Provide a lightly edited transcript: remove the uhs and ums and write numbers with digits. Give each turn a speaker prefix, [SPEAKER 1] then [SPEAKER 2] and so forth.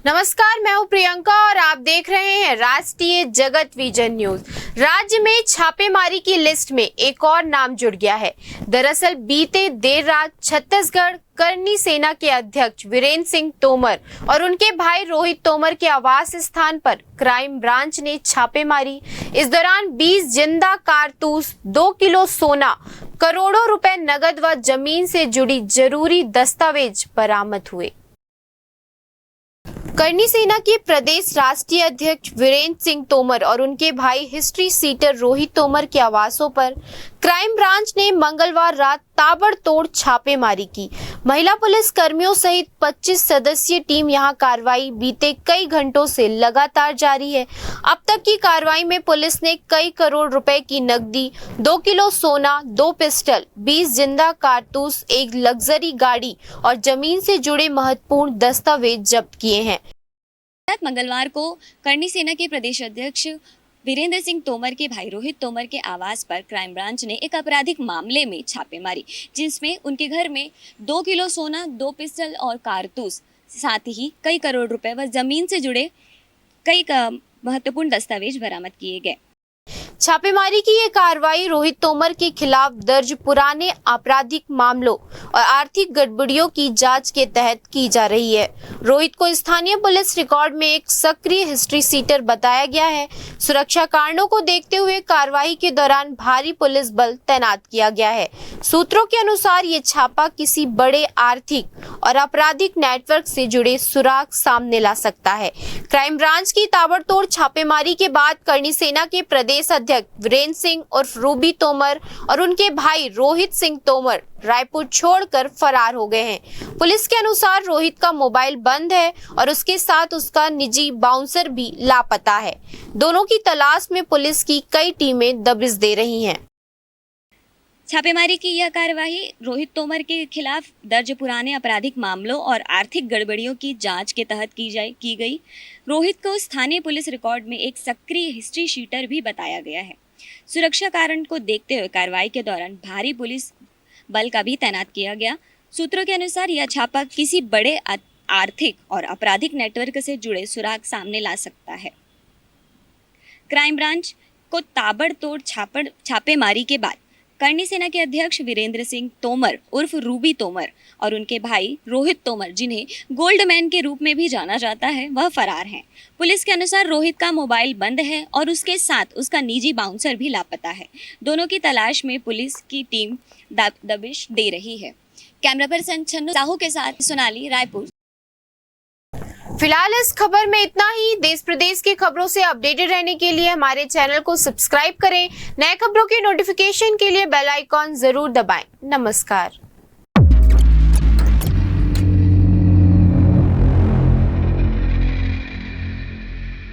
[SPEAKER 1] नमस्कार, मैं हूं प्रियंका और आप देख रहे हैं राष्ट्रीय जगत विजन न्यूज। राज्य में छापेमारी की लिस्ट में एक और नाम जुड़ गया है। दरअसल बीते देर रात छत्तीसगढ़ करनी सेना के अध्यक्ष वीरेंद्र सिंह तोमर और उनके भाई रोहित तोमर के आवास स्थान पर क्राइम ब्रांच ने छापे मारी। इस दौरान 20 जिंदा कारतूस, 2 किलो सोना, करोड़ों रुपए नगद व जमीन से जुड़ी जरूरी दस्तावेज बरामद हुए। करनी सेना के प्रदेश राष्ट्रीय अध्यक्ष वीरेंद्र सिंह तोमर और उनके भाई हिस्ट्री सीटर रोहित तोमर के आवासों पर क्राइम ब्रांच ने मंगलवार रात ताबड़तोड़ छापेमारी की। महिला पुलिस कर्मियों सहित 25 सदस्यीय टीम यहां कार्रवाई बीते कई घंटों से लगातार जारी है। अब तक की कार्रवाई में पुलिस ने कई करोड़ रुपए की नकदी, 2 किलो सोना, 2 पिस्टल, 20 जिंदा कारतूस, एक लग्जरी गाड़ी और जमीन से जुड़े महत्वपूर्ण दस्तावेज जब्त किए हैं।
[SPEAKER 2] मंगलवार को करनी सेना के प्रदेश अध्यक्ष वीरेंद्र सिंह तोमर के भाई रोहित तोमर के आवास पर क्राइम ब्रांच ने एक आपराधिक मामले में छापे मारी, जिसमें उनके घर में 2 किलो सोना, 2 पिस्टल और कारतूस, साथ ही कई करोड़ रुपए व जमीन से जुड़े कई महत्वपूर्ण दस्तावेज बरामद किए गए।
[SPEAKER 1] छापेमारी की ये कार्रवाई रोहित तोमर के खिलाफ दर्ज पुराने आपराधिक मामलों और आर्थिक गड़बड़ियों की जांच के तहत की जा रही है। रोहित को स्थानीय पुलिस रिकॉर्ड में एक सक्रिय हिस्ट्री सीटर बताया गया है। सुरक्षा कारणों को देखते हुए कार्रवाई के दौरान भारी पुलिस बल तैनात किया गया है। सूत्रों के अनुसार ये छापा किसी बड़े आर्थिक और आपराधिक नेटवर्क से जुड़े सुराग सामने ला सकता है। क्राइम ब्रांच की ताबड़तोड़ छापेमारी के बाद करनी सेना के प्रदेश अध्यक्ष वीरेंद्र सिंह उर्फ रूबी तोमर और उनके भाई रोहित सिंह तोमर रायपुर छोड़कर फरार हो गए हैं। पुलिस के अनुसार रोहित का मोबाइल बंद है और उसके साथ उसका निजी बाउंसर भी लापता है। दोनों की तलाश में पुलिस की कई टीमें दबिश दे रही हैं।
[SPEAKER 2] छापेमारी की यह कार्यवाही रोहित तोमर के खिलाफ दर्ज पुराने आपराधिक मामलों और आर्थिक गड़बड़ियों की जांच के तहत की गई। रोहित को स्थानीय पुलिस रिकॉर्ड में एक सक्रिय हिस्ट्री शीटर भी बताया गया है। सुरक्षा कारण को देखते हुए कार्रवाई के दौरान भारी पुलिस बल का भी तैनात किया गया। सूत्रों के अनुसार यह छापा किसी बड़े आर्थिक और आपराधिक नेटवर्क से जुड़े सुराग सामने ला सकता है। क्राइम ब्रांच को ताबड़तोड़ छापेमारी के बाद करनी सेना के अध्यक्ष वीरेंद्र सिंह तोमर उर्फ रूबी तोमर और उनके भाई रोहित तोमर, जिन्हें गोल्डमैन के रूप में भी जाना जाता है, वह फरार हैं। पुलिस के अनुसार रोहित का मोबाइल बंद है और उसके साथ उसका निजी बाउंसर भी लापता है। दोनों की तलाश में पुलिस की टीम दबिश दे रही है। कैमरा पर्सन छन्नू साहू के साथ सोनाली, रायपुर।
[SPEAKER 1] फिलहाल इस खबर में इतना ही। देश प्रदेश की खबरों से अपडेटेड रहने के लिए हमारे चैनल को सब्सक्राइब करें। नए खबरों की नोटिफिकेशन के लिए बेल आइकॉन जरूर दबाएं। नमस्कार।